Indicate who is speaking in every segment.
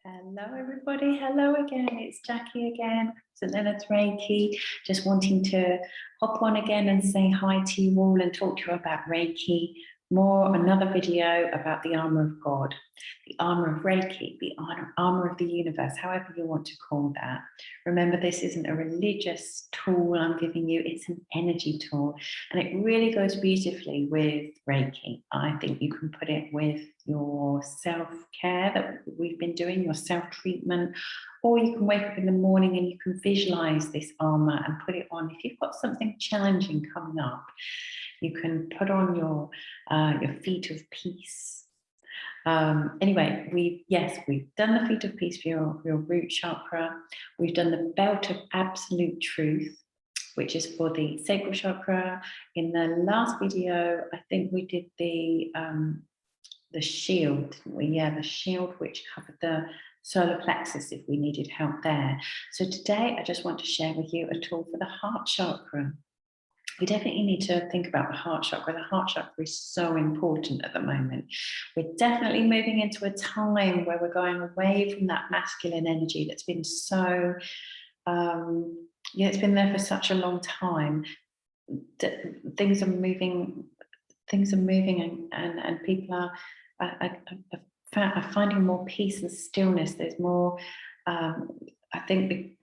Speaker 1: Hello everybody, hello again, it's Jackie again, St. Leonard's Reiki, just wanting to hop on again and say hi to you all and talk to you about Reiki, another video about the Armour of God, the Armour of Reiki, the Armour of the Universe, however you want to call that. Remember, this isn't a religious tool I'm giving you, it's an energy tool, and it really goes beautifully with Reiki. I think you can put it with your self-care that we've been doing, your self-treatment, or you can wake up in the morning and you can visualize this armor and put it on. If you've got something challenging coming up, you can put on your feet of peace. Anyway, we've done the feet of peace for your root chakra. We've done the belt of absolute truth, which is for the sacral chakra. In the last video, I think we did the shield, didn't we? Yeah, the shield, which covered the solar plexus if we needed help there. So today I just want to share with you a tool for the heart chakra. We definitely need to think about the heart chakra. The heart chakra is so important at the moment. We're definitely moving into a time where we're going away from that masculine energy that's been so, it's been there for such a long time. Things are moving and people are finding more peace and stillness. There's more, I think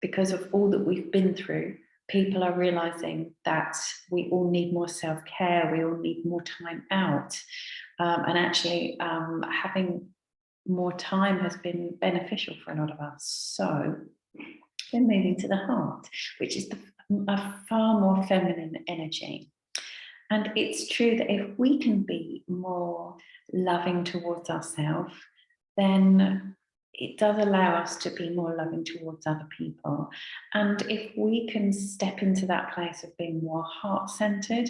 Speaker 1: because of all that we've been through, people are realizing that we all need more self-care, we all need more time out. And actually having more time has been beneficial for a lot of us. So we're moving to the heart, which is a far more feminine energy. And it's true that if we can be more loving towards ourselves, then it does allow us to be more loving towards other people. And if we can step into that place of being more heart-centered,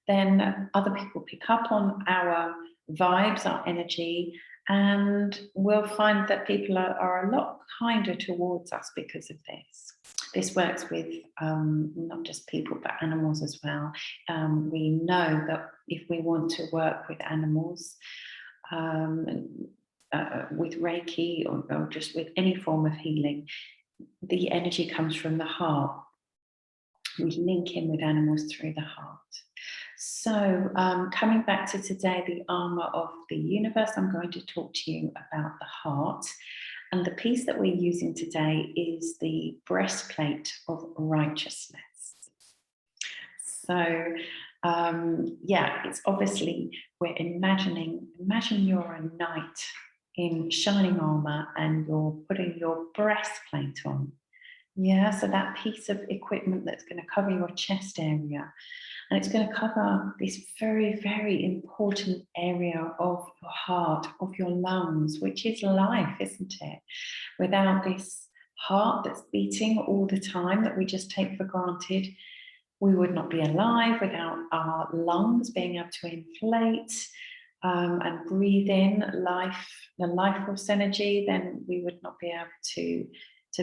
Speaker 1: then other people pick up on our vibes, our energy, and we'll find that people are a lot kinder towards us because of this. This works with not just people, but animals as well. We know that if we want to work with animals, with Reiki or just with any form of healing, the energy comes from the heart. We link in with animals through the heart. So coming back to today, the Armour of the Universe, I'm going to talk to you about the heart. And the piece that we're using today is the Breastplate of Righteousness. So it's obviously, we're imagine you're a knight in shining armor and you're putting your breastplate on. Yeah, so that piece of equipment that's going to cover your chest area, and it's going to cover this very, very important area of your heart, of your lungs, which is life, isn't it? Without this heart that's beating all the time that we just take for granted, we would not be alive. Without our lungs being able to inflate and breathe in the life force energy, then we would not be able to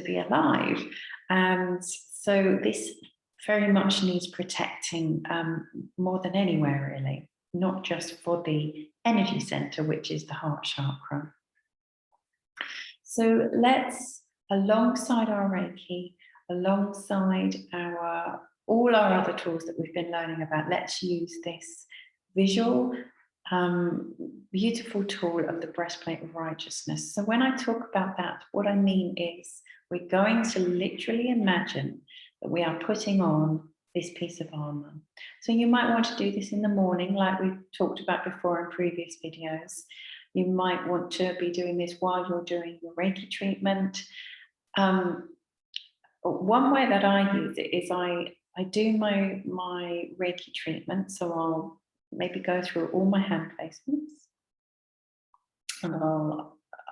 Speaker 1: be alive. And so this very much needs protecting more than anywhere, really, not just for the energy center, which is the heart chakra. So let's, alongside our Reiki, alongside all our other tools that we've been learning about, let's use this visual, beautiful tool of the Breastplate of Righteousness. So when I talk about that, what I mean is we're going to literally imagine that we are putting on this piece of armor. So you might want to do this in the morning, like we've talked about before in previous videos. You might want to be doing this while you're doing your Reiki treatment. One way that I use it is I do my Reiki treatment, so I'll maybe go through all my hand placements, and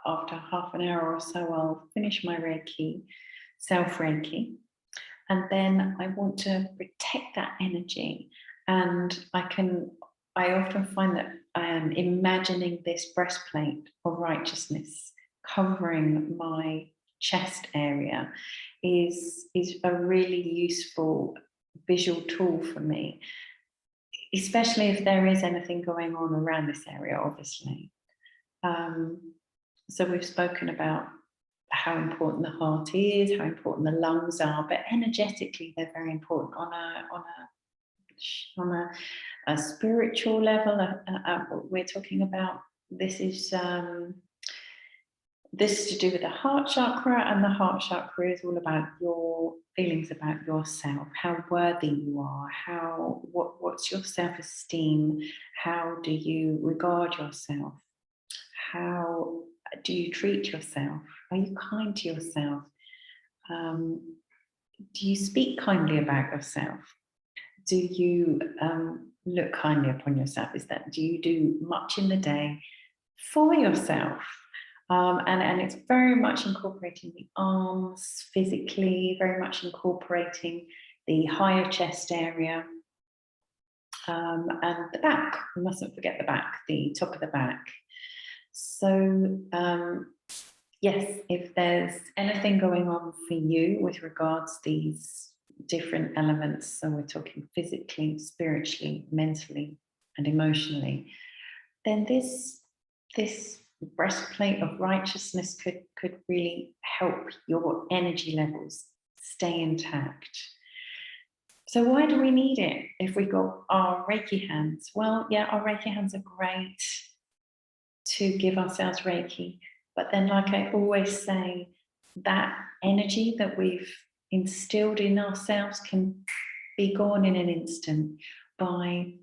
Speaker 1: after half an hour or so, I'll finish my Reiki, self-Reiki, and then I want to protect that energy. And I often find that imagining this breastplate of righteousness covering my chest area is a really useful visual tool for me, especially if there is anything going on around this area, obviously. So we've spoken about how important the heart is, how important the lungs are, but energetically they're very important on a spiritual level. We're talking about this is to do with the heart chakra, and the heart chakra is all about your feelings about yourself, how worthy you are, what's your self-esteem, how do you regard yourself, how do you treat yourself, are you kind to yourself, do you speak kindly about yourself, do you look kindly upon yourself, do you do much in the day for yourself? And it's very much incorporating the arms physically, very much incorporating the higher chest area, and the back. We mustn't forget the back, the top of the back. So yes, if there's anything going on for you with regards to these different elements, so we're talking physically, spiritually, mentally, and emotionally, then this breastplate of righteousness could really help your energy levels stay intact. So why do we need it if we got our Reiki hands? Well, yeah, our Reiki hands are great to give ourselves Reiki, but then, like I always say, that energy that we've instilled in ourselves can be gone in an instant by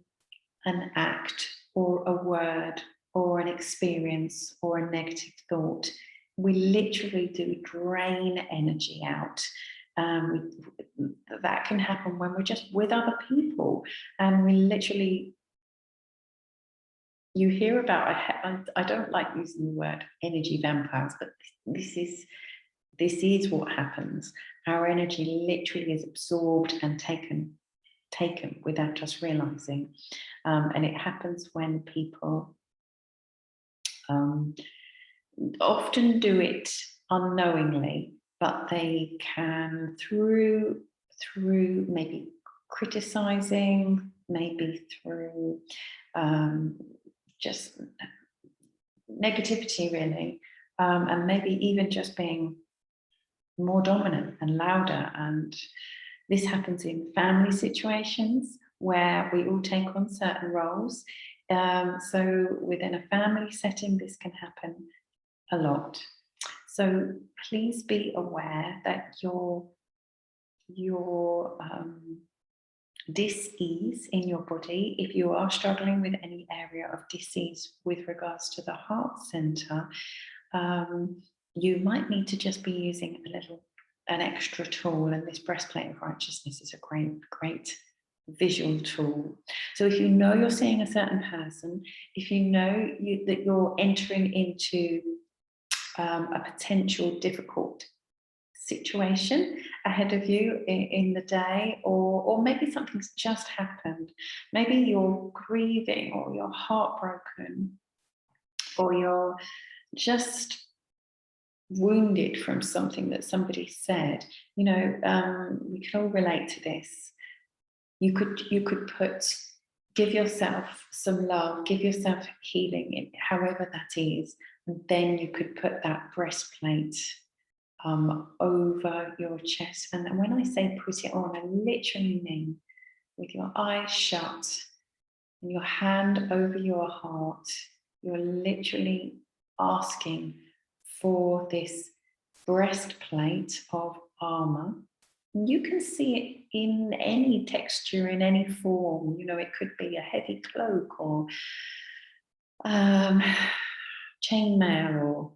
Speaker 1: an act or a word or an experience or a negative thought. We literally do drain energy out. That can happen when we're just with other people, and we literally, you hear about, I don't like using the word energy vampires, but this is what happens. Our energy literally is absorbed and taken without us realizing, and it happens when people often do it unknowingly, but they can through maybe criticizing, maybe through just negativity really, and maybe even just being more dominant and louder. And this happens in family situations where we all take on certain roles. So within a family setting, this can happen a lot. So please be aware that your dis-ease in your body, if you are struggling with any area of dis-ease with regards to the heart center, you might need to just be using an extra tool, and this breastplate of righteousness is a great visual tool. So if you know you're seeing a certain person, if you know that you're entering into a potential difficult situation ahead of you in the day, or maybe something's just happened, maybe you're grieving or you're heartbroken or you're just wounded from something that somebody said, we can all relate to this. You could give yourself some love, give yourself healing, however that is, and then you could put that breastplate over your chest. And when I say put it on, I literally mean with your eyes shut and your hand over your heart, you're literally asking for this breastplate of armor. You can see it in any texture, in any form. It could be a heavy cloak or chainmail or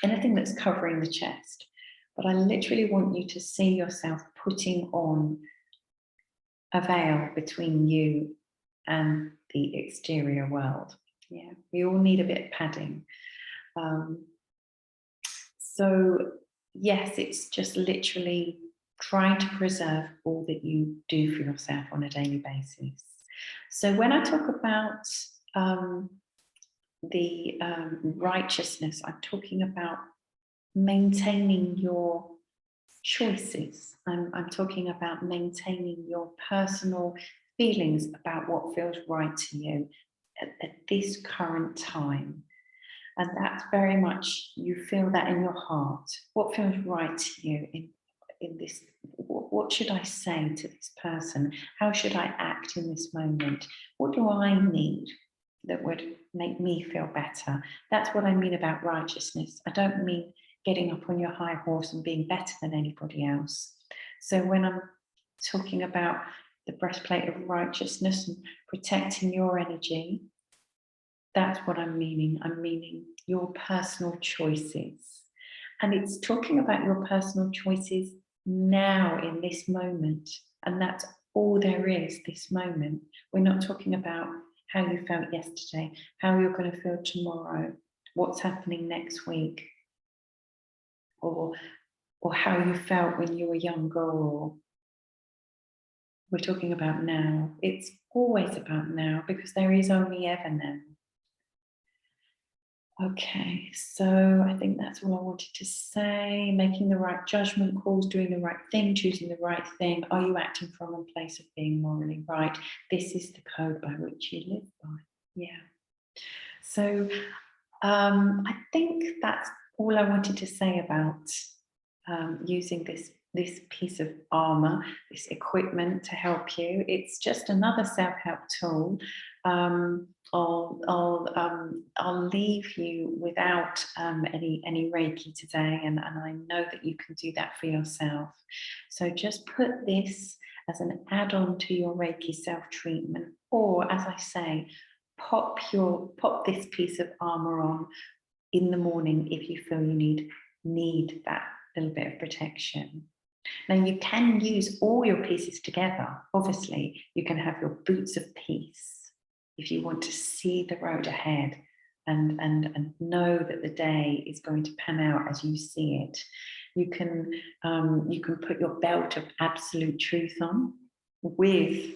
Speaker 1: anything that's covering the chest. But I literally want you to see yourself putting on a veil between you and the exterior world. Yeah, we all need a bit of padding. So yes, it's just literally trying to preserve all that you do for yourself on a daily basis. So when I talk about the righteousness, I'm talking about maintaining your choices. I'm talking about maintaining your personal feelings about what feels right to you at this current time. And that's very much, you feel that in your heart. What feels right to you in this? What should I say to this person? How should I act in this moment? What do I need that would make me feel better? That's what I mean about righteousness. I don't mean getting up on your high horse and being better than anybody else. So when I'm talking about the breastplate of righteousness and protecting your energy, that's what I'm meaning. I'm meaning your personal choices. And it's talking about your personal choices now in this moment. And that's all there is, this moment. We're not talking about how you felt yesterday, how you're going to feel tomorrow, what's happening next week, or how you felt when you were younger, or we're talking about now. It's always about now, because there is only ever now. Okay, so I think that's all I wanted to say. Making the right judgment calls, doing the right thing, choosing the right thing. Are you acting from a place of being morally right? This is the code by which you live by. Yeah. So I think that's all I wanted to say about using this piece of armor, this equipment to help you. It's just another self-help tool. I'll leave you without any Reiki today, and I know that you can do that for yourself. So just put this as an add-on to your Reiki self-treatment, or as I say, pop this piece of armor on in the morning if you feel you need that little bit of protection. Now you can use all your pieces together. Obviously, you can have your boots of peace if you want to see the road ahead and know that the day is going to pan out as you see it. You can put your belt of absolute truth on with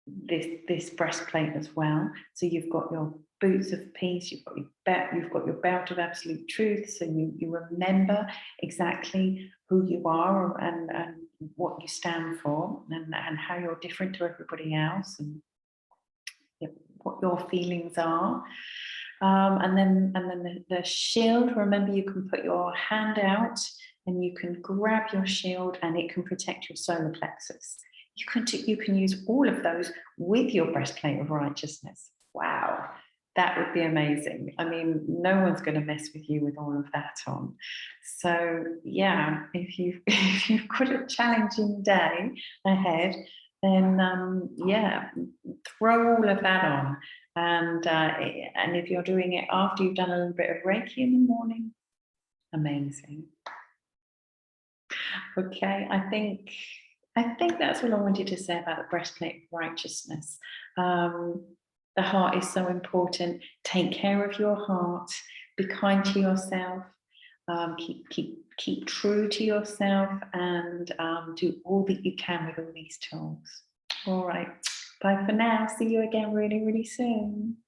Speaker 1: this breastplate as well. So you've got your boots of peace, you've got your belt of absolute truth, so you remember exactly who you are and what you stand for, and how you're different to everybody else, and what your feelings are. And then the shield, remember, you can put your hand out and you can grab your shield and it can protect your solar plexus. You can use all of those with your breastplate of righteousness. Wow, that would be amazing. I mean, no one's going to mess with you with all of that on. So yeah, if you've got a challenging day ahead, then yeah, throw all of that on. And if you're doing it after you've done a little bit of Reiki in the morning, amazing. Okay, I think that's all I wanted to say about the breastplate of righteousness. The heart is so important. Take care of your heart. Be kind to yourself. Keep true to yourself, and do all that you can with all these tools. All right. Bye for now. See you again really, really soon.